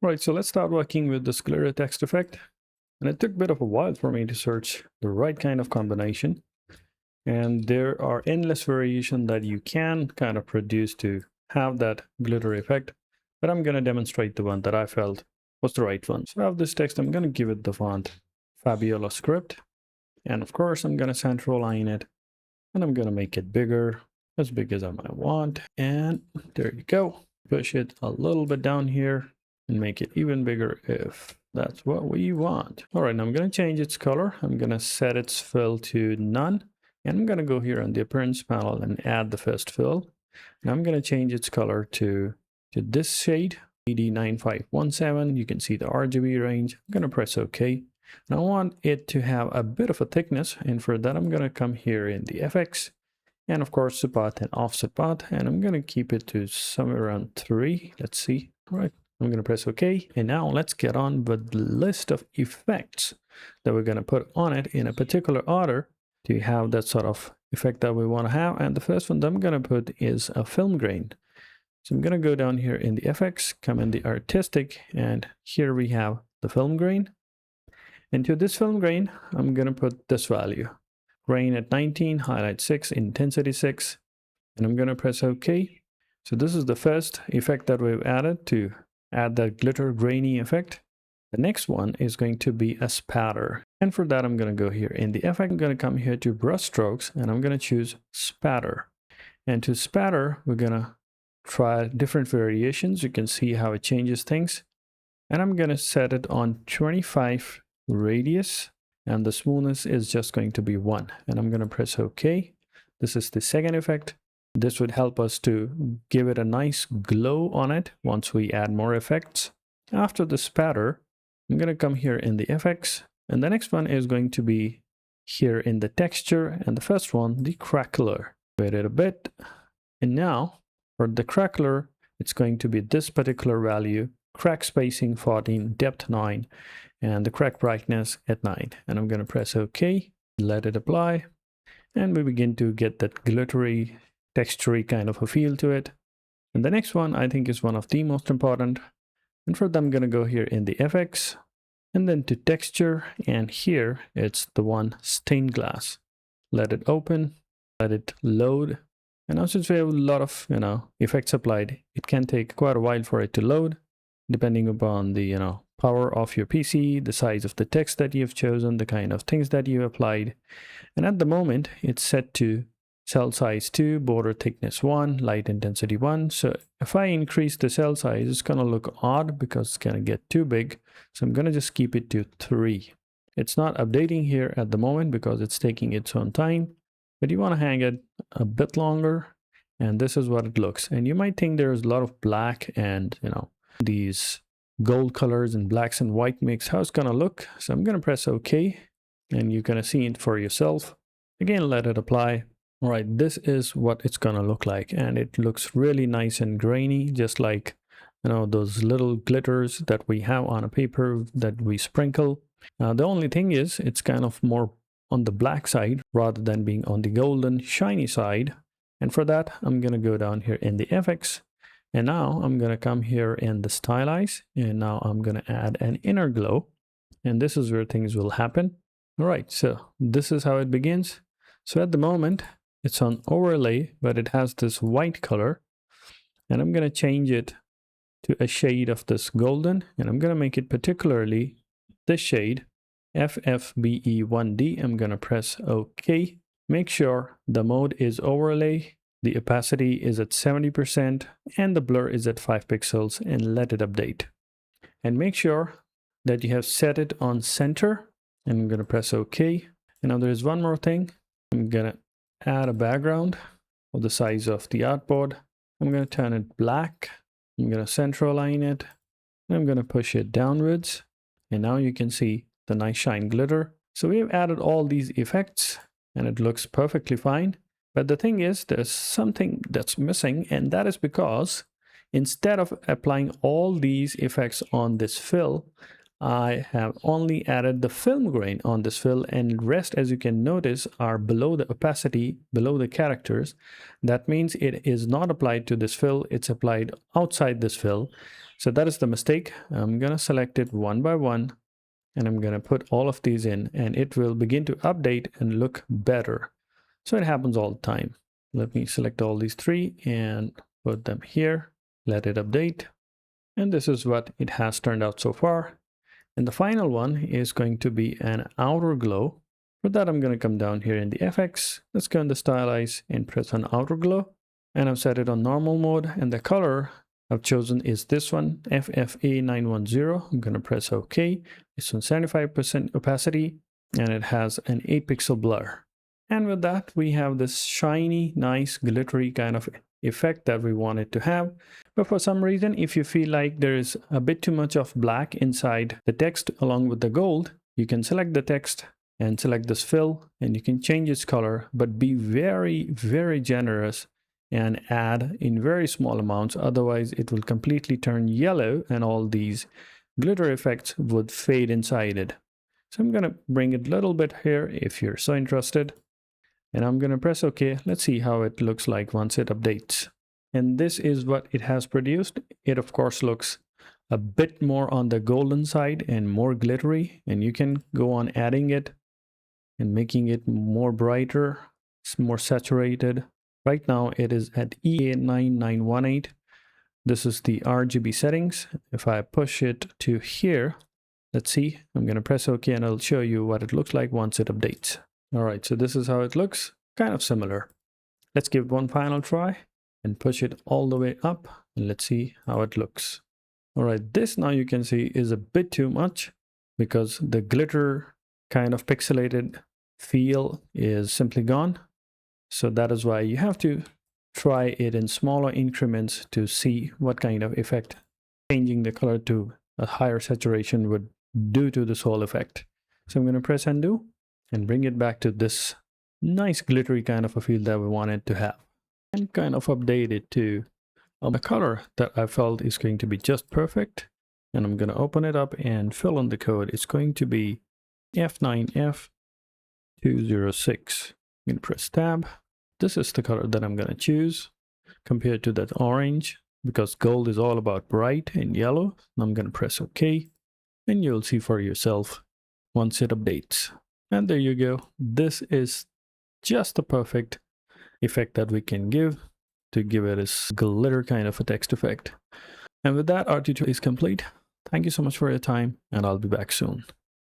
Right, so let's start working with this glitter text effect. And it took a bit of a while for me to search the right kind of combination. And there are endless variations that you can kind of produce to have that glitter effect. But I'm going to demonstrate the one that I felt was the right one. So I have this text, I'm going to give it the font Fabiola Script. And of course, I'm going to center align it. And I'm going to make it bigger, as big as I might want. And there you go. Push it a little bit down here and make it even bigger if that's what we want. All right, now I'm going to change its color. I'm going to set its fill to none. And I'm going to go here on the appearance panel and add the first fill. And I'm going to change its color to this shade, ED9517. You can see the RGB range. I'm going to press OK. And I want it to have a bit of a thickness. And for that, I'm going to come here in the FX. And of course, the path and offset path. And I'm going to keep it to somewhere around 3. Let's see. All right. I'm going to press OK. And now let's get on with the list of effects that we're going to put on it in a particular order to have that sort of effect that we want to have. And the first one that I'm going to put is a film grain. So I'm going to go down here in the FX, come in the artistic, and here we have the film grain. And to this film grain, I'm going to put this value. Grain at 19, highlight 6, intensity 6. And I'm going to press OK. So this is the first effect that we've added to add that glitter grainy effect. The next one is going to be a spatter. And for that, I'm going to go here in the effect. I'm going to come here to brush strokes and I'm going to choose spatter. And to spatter, we're going to try different variations. You can see how it changes things. And I'm going to set it on 25 radius. And the smoothness is just going to be 1. And I'm going to press OK. This is the second effect. This would help us to give it a nice glow on it once we add more effects. After the spatter, I'm going to come here in the FX. And the next one is going to be here in the texture. And the first one, the Craquelure. Wait it a bit. And now for the Craquelure, it's going to be this particular value, crack spacing 14, depth 9, and the crack brightness at 9. And I'm going to press OK, let it apply. And we begin to get that glittery, textury kind of a feel to it. And the next one I think is one of the most important. And for that, I'm going to go here in the FX and then to texture. And here it's the one stained glass. Let it open, let it load. And now since we have a lot of, effects applied, it can take quite a while for it to load, depending upon the, power of your PC, the size of the text that you've chosen, the kind of things that you applied. And at the moment, it's set to cell size 2, border thickness 1, light intensity 1. So if I increase the cell size, it's going to look odd because it's going to get too big. So I'm going to just keep it to 3. It's not updating here at the moment because it's taking its own time, but you want to hang it a bit longer. And this is what it looks. And you might think there's a lot of black and, these gold colors and blacks and white mix, how it's going to look. So I'm going to press OK, and you're going to see it for yourself. Again, let it apply. All right, this is what it's going to look like. And it looks really nice and grainy, just like, those little glitters that we have on a paper that we sprinkle. The only thing is it's kind of more on the black side rather than being on the golden shiny side. And for that, I'm going to go down here in the FX. And now I'm going to come here in the stylize, and now I'm going to add an inner glow. And this is where things will happen. All right, so this is how it begins. So at the moment, it's on overlay, but it has this white color. And I'm going to change it to a shade of this golden. And I'm going to make it particularly this shade, FFBE1D. I'm going to press OK. Make sure the mode is overlay. The opacity is at 70% and the blur is at 5 pixels, and let it update. And make sure that you have set it on center, and I'm going to press OK. And now there's one more thing. I'm going to add a background of the size of the artboard. I'm going to turn it black. I'm going to center align it. And I'm going to push it downwards. And now you can see the nice shine glitter. So we've added all these effects and it looks perfectly fine. But the thing is, there's something that's missing, and that is because instead of applying all these effects on this fill, I have only added the film grain on this fill, and the rest, as you can notice, are below the opacity, below the characters. That means it is not applied to this fill, it's applied outside this fill. So that is the mistake. I'm going to select it one by one, and I'm going to put all of these in, and it will begin to update and look better. So it happens all the time. Let me select all these three and put them here. Let it update. And this is what it has turned out so far. And the final one is going to be an outer glow. For that, I'm going to come down here in the FX. Let's go in the stylize and press on outer glow. And I've set it on normal mode. And the color I've chosen is this one, FFA910. I'm going to press OK. It's on 75% opacity, and it has an 8-pixel blur. And with that, we have this shiny, nice, glittery kind of effect that we wanted to have. But for some reason, if you feel like there is a bit too much of black inside the text along with the gold, you can select the text and select this fill, and you can change its color, but be very, very generous and add in very small amounts. Otherwise, it will completely turn yellow and all these glitter effects would fade inside it. So I'm going to bring it a little bit here if you're so interested. And I'm going to press OK. Let's see how it looks like once it updates. And this is what it has produced. It, of course, looks a bit more on the golden side and more glittery. And you can go on adding it and making it more brighter, more saturated. Right now, it is at EA9918. This is the RGB settings. If I push it to here, let's see. I'm going to press OK, and I'll show you what it looks like once it updates. All right, so this is how it looks, kind of similar. Let's give one final try and push it all the way up, and let's see how it looks. All right, this now you can see is a bit too much because the glitter kind of pixelated feel is simply gone. So that is why you have to try it in smaller increments to see what kind of effect changing the color to a higher saturation would do to this whole effect. So I'm going to press undo and bring it back to this nice glittery kind of a feel that we wanted to have, and kind of update it to a color that I felt is going to be just perfect. And I'm going to open it up and fill in the code. It's going to be F9F206. I'm going to press tab. This is the color that I'm going to choose compared to that orange, because gold is all about bright and yellow. I'm going to press OK, and you'll see for yourself once it updates. And there you go. This is just the perfect effect that we can give to give it a glitter kind of a text effect. And with that, our tutorial is complete. Thank you so much for your time, and I'll be back soon.